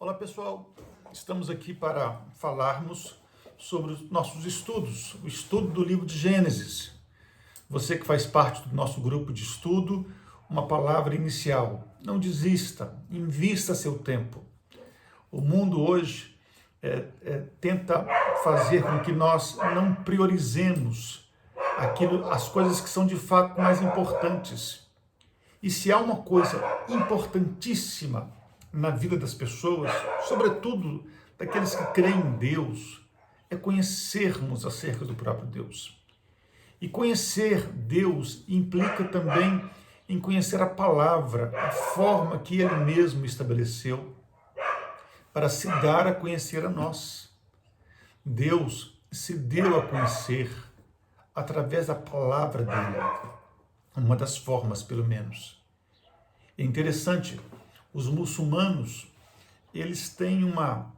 Olá pessoal, estamos aqui para falarmos sobre os nossos estudos, o estudo do livro de Gênesis. Você que faz parte do nosso grupo de estudo, uma palavra inicial: não desista, invista seu tempo. O mundo hoje tenta fazer com que nós não priorizemos as coisas que são de fato mais importantes. E se há uma coisa importantíssima na vida das pessoas, sobretudo daqueles que creem em Deus, é conhecermos acerca do próprio Deus. E conhecer Deus implica também em conhecer a palavra, a forma que Ele mesmo estabeleceu para se dar a conhecer a nós. Deus se deu a conhecer através da palavra dele, uma das formas, pelo menos. É interessante, os muçulmanos, eles têm uma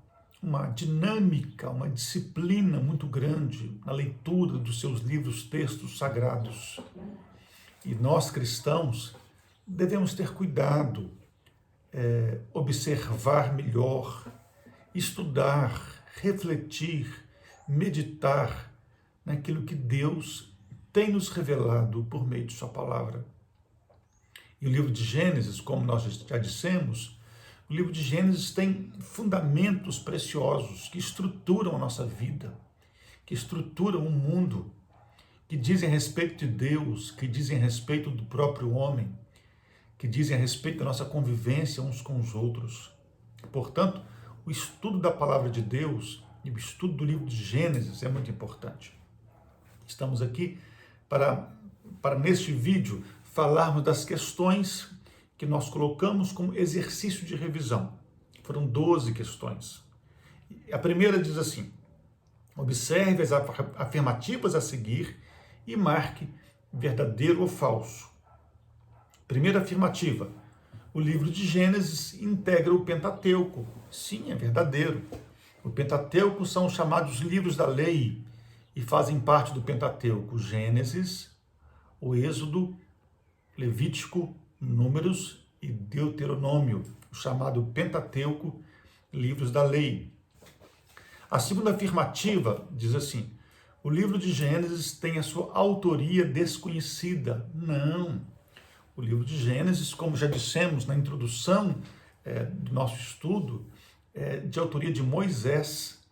dinâmica, uma disciplina muito grande na leitura dos seus livros, textos sagrados. E nós, cristãos, devemos ter cuidado, observar melhor, estudar, refletir, meditar naquilo que Deus tem nos revelado por meio de sua palavra. E o livro de Gênesis, como nós já dissemos, o livro de Gênesis tem fundamentos preciosos que estruturam a nossa vida, que estruturam o mundo, que dizem a respeito de Deus, que dizem a respeito do próprio homem, que dizem a respeito da nossa convivência uns com os outros. Portanto, o estudo da palavra de Deus e o estudo do livro de Gênesis é muito importante. Estamos aqui para neste vídeo, falarmos das questões que nós colocamos como exercício de revisão. Foram 12 questões. A primeira diz assim: observe as afirmativas a seguir e marque verdadeiro ou falso. Primeira afirmativa: o livro de Gênesis integra o Pentateuco. Sim, é verdadeiro. O Pentateuco são os chamados livros da lei e fazem parte do Pentateuco Gênesis, o Êxodo, Levítico, Números e Deuteronômio, o chamado Pentateuco, livros da lei. A segunda afirmativa diz assim: o livro de Gênesis tem a sua autoria desconhecida. Não. O livro de Gênesis, como já dissemos na introdução do nosso estudo, é de autoria de Moisés.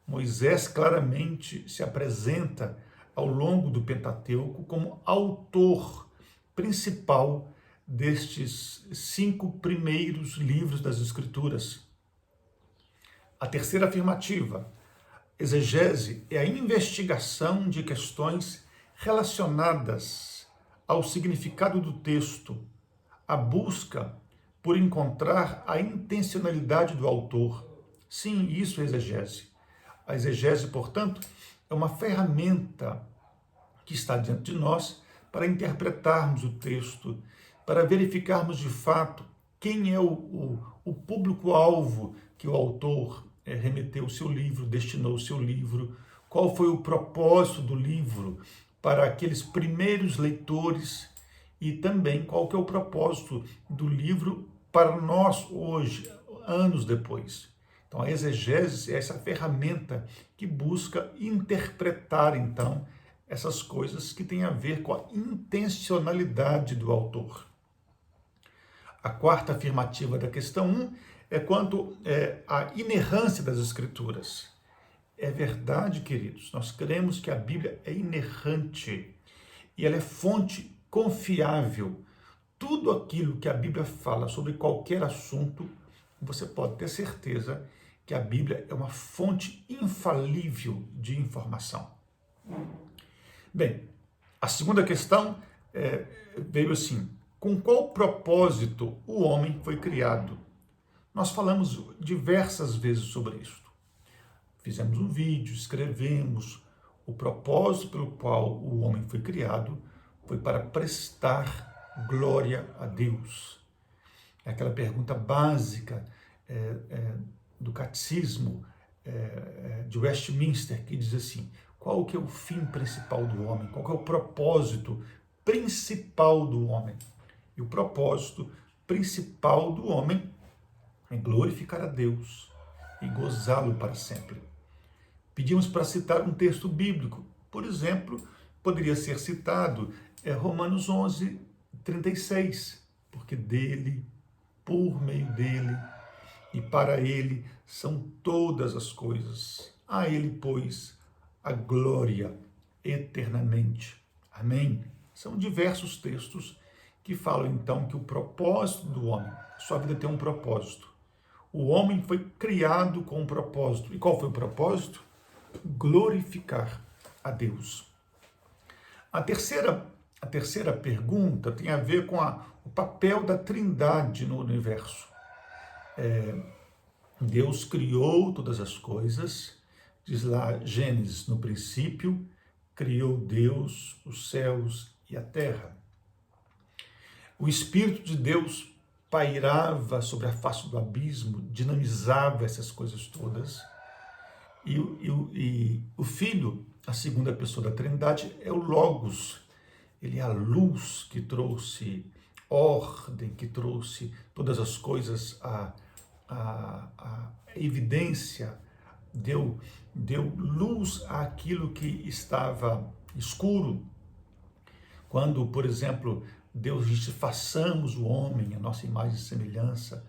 Moisés claramente se apresenta ao longo do Pentateuco como autor principal destes 5 primeiros livros das Escrituras. A terceira afirmativa: exegese é a investigação de questões relacionadas ao significado do texto, a busca por encontrar a intencionalidade do autor. Sim, isso é exegese. A exegese, portanto, é uma ferramenta que está diante de nós para interpretarmos o texto, para verificarmos de fato quem é o público-alvo que o autor remeteu o seu livro, destinou o seu livro, qual foi o propósito do livro para aqueles primeiros leitores e também qual que é o propósito do livro para nós hoje, anos depois. Então, a exegese é essa ferramenta que busca interpretar, então, essas coisas que têm a ver com a intencionalidade do autor. A quarta afirmativa da questão 1 é quanto à inerrância das Escrituras. É verdade, queridos, nós cremos que a Bíblia é inerrante e ela é fonte confiável. Tudo aquilo que a Bíblia fala sobre qualquer assunto, você pode ter certeza que a Bíblia é uma fonte infalível de informação. Bem, a segunda questão veio assim: com qual propósito o homem foi criado? Nós falamos diversas vezes sobre isso. Fizemos um vídeo, escrevemos. O propósito pelo qual o homem foi criado foi para prestar glória a Deus. É aquela pergunta básica do catecismo de Westminster, que diz assim: qual que é o fim principal do homem? Qual que é o propósito principal do homem? E o propósito principal do homem é glorificar a Deus e gozá-lo para sempre. Pedimos para citar um texto bíblico. Por exemplo, poderia ser citado Romanos 11, 36, porque dele, por meio dele e para ele são todas as coisas. A ele, pois, a glória eternamente. Amém? São diversos textos que falam então que o propósito do homem, sua vida tem um propósito. O homem foi criado com um propósito. E qual foi o propósito? Glorificar a Deus. A terceira pergunta tem a ver com o papel da Trindade no universo. Deus criou todas as coisas, diz lá Gênesis, no princípio, criou Deus os céus e a terra. O Espírito de Deus pairava sobre a face do abismo, dinamizava essas coisas todas. E o Filho, a segunda pessoa da Trindade, é o Logos. Ele é a luz que trouxe ordem, que trouxe todas as coisas a evidência, deu luz àquilo que estava escuro. Quando, por exemplo, Deus disse, façamos o homem, a nossa imagem e semelhança,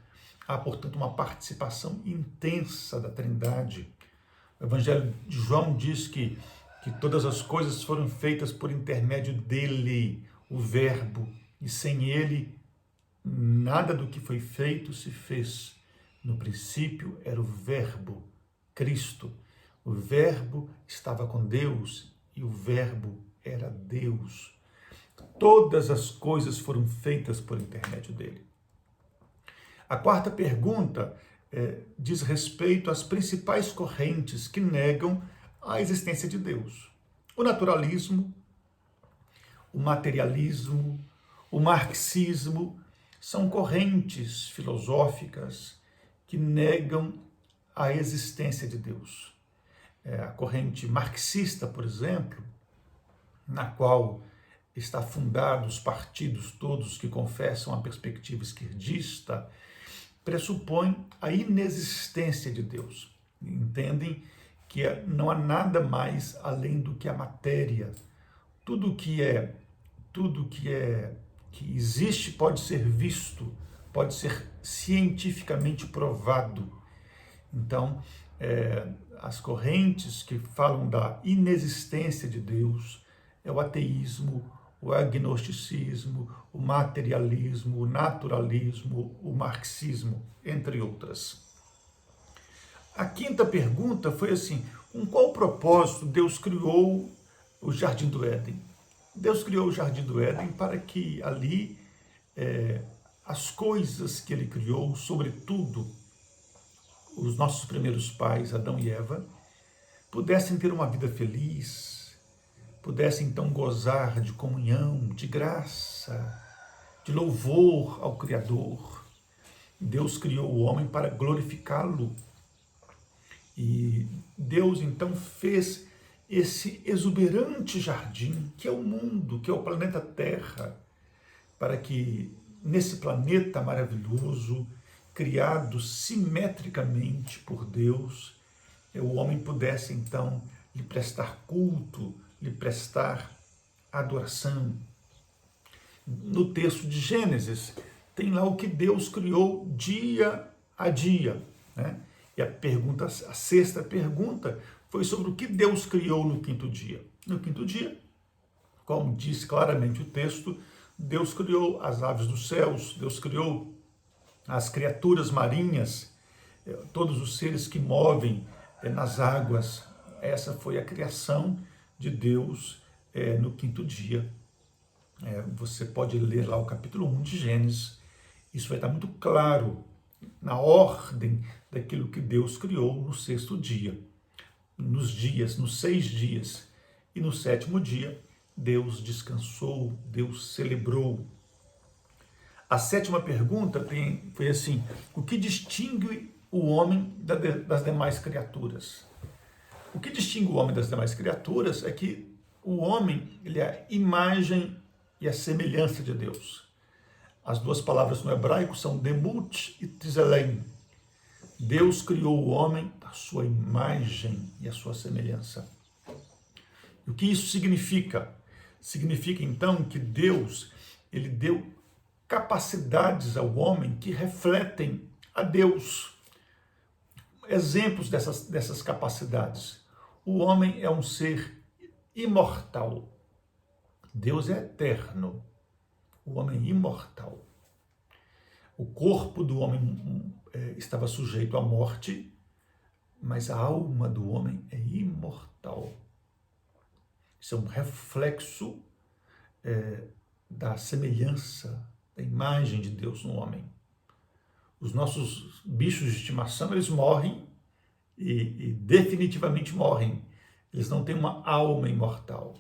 há, portanto, uma participação intensa da Trindade. O Evangelho de João diz que todas as coisas foram feitas por intermédio dele, o Verbo, e sem ele, nada do que foi feito se fez. No princípio era o Verbo, Cristo. O Verbo estava com Deus e o Verbo era Deus. Todas as coisas foram feitas por intermédio dele. A quarta pergunta diz respeito às principais correntes que negam a existência de Deus. O naturalismo, o materialismo, o marxismo são correntes filosóficas que negam a existência de Deus. A corrente marxista, por exemplo, na qual está fundados os partidos todos que confessam a perspectiva esquerdista, pressupõe a inexistência de Deus. Entendem que não há nada mais além do que a matéria. Tudo que existe pode ser visto, pode ser cientificamente provado. Então, as correntes que falam da inexistência de Deus é o ateísmo, o agnosticismo, o materialismo, o naturalismo, o marxismo, entre outras. A quinta pergunta foi assim, com qual propósito Deus criou o Jardim do Éden? Deus criou o Jardim do Éden para que ali as coisas que ele criou, sobretudo os nossos primeiros pais, Adão e Eva, pudessem ter uma vida feliz, pudessem então gozar de comunhão, de graça, de louvor ao Criador. Deus criou o homem para glorificá-lo. E Deus então fez esse exuberante jardim, que é o mundo, que é o planeta Terra, para que nesse planeta maravilhoso, criado simetricamente por Deus, o homem pudesse então lhe prestar culto, lhe prestar adoração. No texto de Gênesis, tem lá o que Deus criou dia a dia, né? E a sexta pergunta foi sobre o que Deus criou no quinto dia. No quinto dia, como diz claramente o texto, Deus criou as aves dos céus, Deus criou as criaturas marinhas, todos os seres que movem nas águas. Essa foi a criação de Deus no quinto dia. Você pode ler lá o capítulo 1 de Gênesis, isso vai estar muito claro na ordem daquilo que Deus criou no sexto dia. Nos 6 dias e no sétimo dia, Deus descansou, Deus celebrou. A sétima pergunta foi assim, o que distingue o homem das demais criaturas? O que distingue o homem das demais criaturas é que o homem ele é a imagem e a semelhança de Deus. As duas palavras no hebraico são demut e tzelem. Deus criou o homem à sua imagem e à sua semelhança. E o que isso significa? Significa então que Deus, ele deu capacidades ao homem que refletem a Deus. Exemplos dessas capacidades. O homem é um ser imortal. Deus é eterno. O homem é imortal. O corpo do homem estava sujeito à morte, mas a alma do homem é imortal. Isso é um reflexo da semelhança, da imagem de Deus no homem. Os nossos bichos de estimação, eles morrem e definitivamente morrem. Eles não têm uma alma imortal.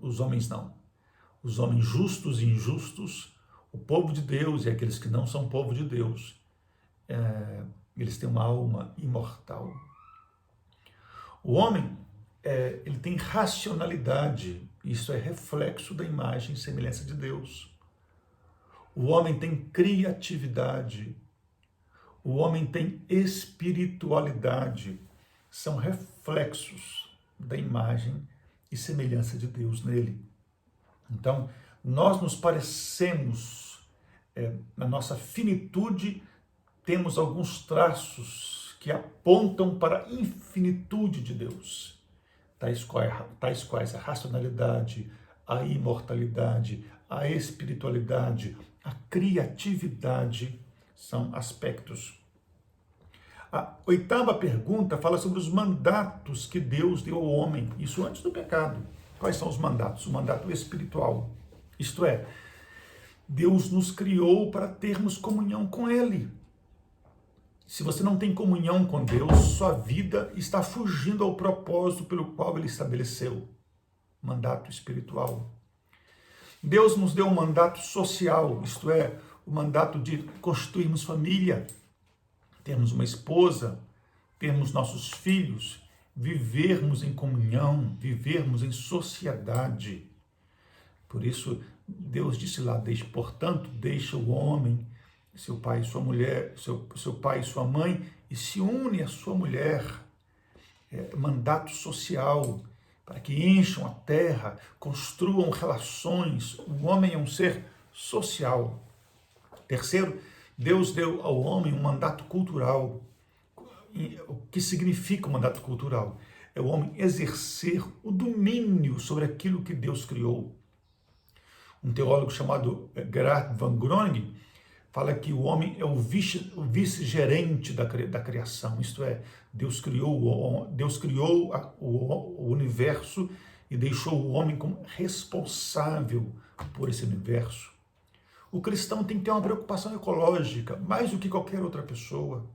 Os homens não. Os homens justos e injustos, o povo de Deus e aqueles que não são povo de Deus, eles têm uma alma imortal. O homem, ele tem racionalidade, isso é reflexo da imagem e semelhança de Deus. O homem tem criatividade, o homem tem espiritualidade, são reflexos da imagem e semelhança de Deus nele. Então, nós nos parecemos, na nossa finitude, temos alguns traços que apontam para a infinitude de Deus, tais quais a racionalidade, a imortalidade, a espiritualidade, a criatividade, são aspectos. A 8ª pergunta fala sobre os mandatos que Deus deu ao homem, isso antes do pecado. Quais são os mandatos? O mandato espiritual, isto é, Deus nos criou para termos comunhão com Ele. Se você não tem comunhão com Deus, sua vida está fugindo ao propósito pelo qual Ele estabeleceu. Mandato espiritual. Deus nos deu um mandato social, isto é, o mandato de constituirmos família, termos uma esposa, termos nossos filhos, vivermos em comunhão, vivermos em sociedade. Por isso, Deus disse lá, portanto, deixa o homem, seu pai e sua mulher, seu pai e sua mãe, e se une à sua mulher. Mandato social, para que encham a terra, construam relações. O homem é um ser social. Terceiro, Deus deu ao homem um mandato cultural. O que significa o mandato cultural? É o homem exercer o domínio sobre aquilo que Deus criou. Um teólogo chamado Gerhard von Groningen fala que o homem é o vice-gerente da criação, isto é, Deus criou o universo e deixou o homem como responsável por esse universo. O cristão tem que ter uma preocupação ecológica, mais do que qualquer outra pessoa.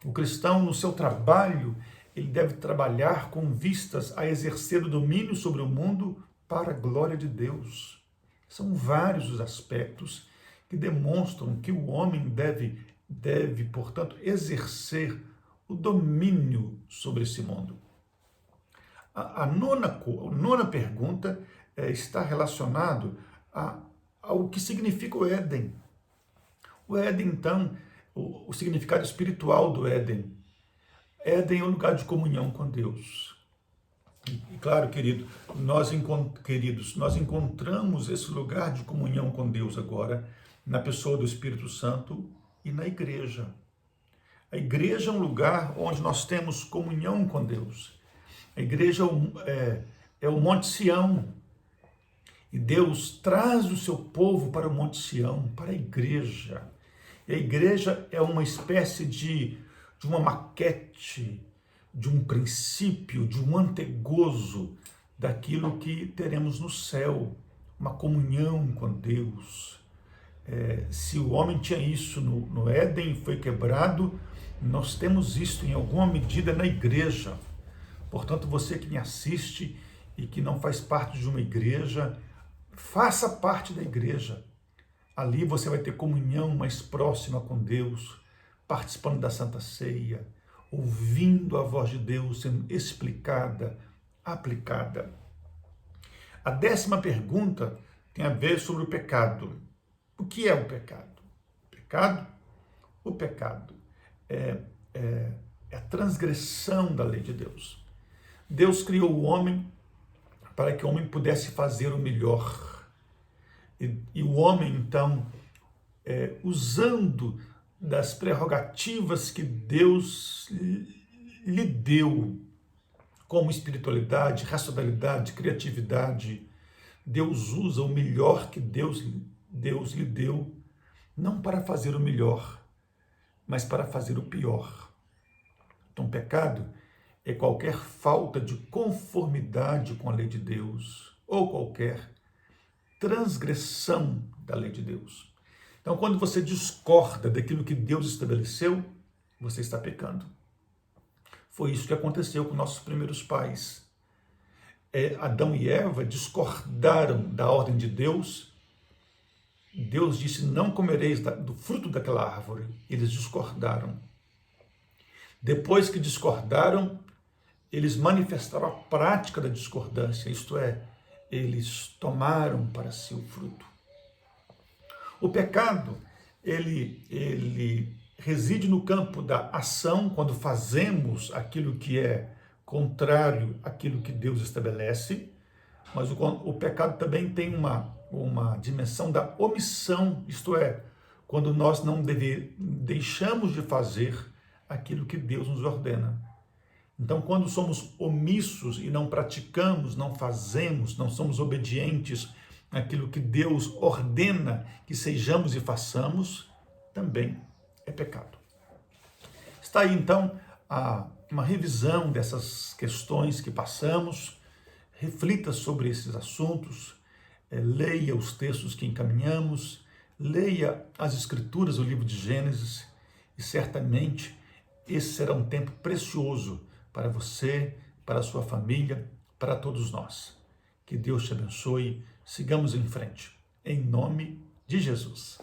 O cristão, no seu trabalho, ele deve trabalhar com vistas a exercer o domínio sobre o mundo para a glória de Deus. São vários os aspectos que demonstram que o homem deve, portanto, exercer o domínio sobre esse mundo. A nona pergunta está relacionado ao que significa o Éden. O Éden, então, o significado espiritual do Éden. Éden é um lugar de comunhão com Deus. E claro, nós encontramos esse lugar de comunhão com Deus agora na pessoa do Espírito Santo e na igreja. A igreja é um lugar onde nós temos comunhão com Deus. A igreja é o Monte Sião. E Deus traz o seu povo para o Monte Sião, para a igreja. E a igreja é uma espécie de uma maquete, de um princípio, de um antegozo daquilo que teremos no céu, uma comunhão com Deus. Se o homem tinha isso no Éden e foi quebrado, nós temos isso em alguma medida na igreja. Portanto, você que me assiste e que não faz parte de uma igreja, faça parte da igreja. Ali você vai ter comunhão mais próxima com Deus, participando da Santa Ceia, ouvindo a voz de Deus sendo explicada, aplicada. A 10ª pergunta tem a ver sobre o pecado. O que é o pecado? O pecado é a transgressão da lei de Deus. Deus criou o homem para que o homem pudesse fazer o melhor. E o homem, então, usando das prerrogativas que Deus lhe deu, como espiritualidade, racionalidade, criatividade, Deus usa o melhor que Deus lhe deu, não para fazer o melhor, mas para fazer o pior. Então, pecado é qualquer falta de conformidade com a lei de Deus, ou qualquer transgressão da lei de Deus. Então, quando você discorda daquilo que Deus estabeleceu, você está pecando. Foi isso que aconteceu com nossos primeiros pais. Adão e Eva discordaram da ordem de Deus. Deus disse, não comereis do fruto daquela árvore. Eles discordaram. Depois que discordaram, eles manifestaram a prática da discordância, isto é, eles tomaram para si o fruto. O pecado, ele reside no campo da ação, quando fazemos aquilo que é contrário àquilo que Deus estabelece, mas o pecado também tem uma dimensão da omissão, isto é, quando nós não deixamos de fazer aquilo que Deus nos ordena. Então, quando somos omissos e não praticamos, não fazemos, não somos obedientes àquilo que Deus ordena que sejamos e façamos, também é pecado. Está aí, então, uma revisão dessas questões que passamos. Reflita sobre esses assuntos, leia os textos que encaminhamos, leia as Escrituras, o livro de Gênesis, e certamente esse será um tempo precioso para você, para a sua família, para todos nós. Que Deus te abençoe. Sigamos em frente. Em nome de Jesus.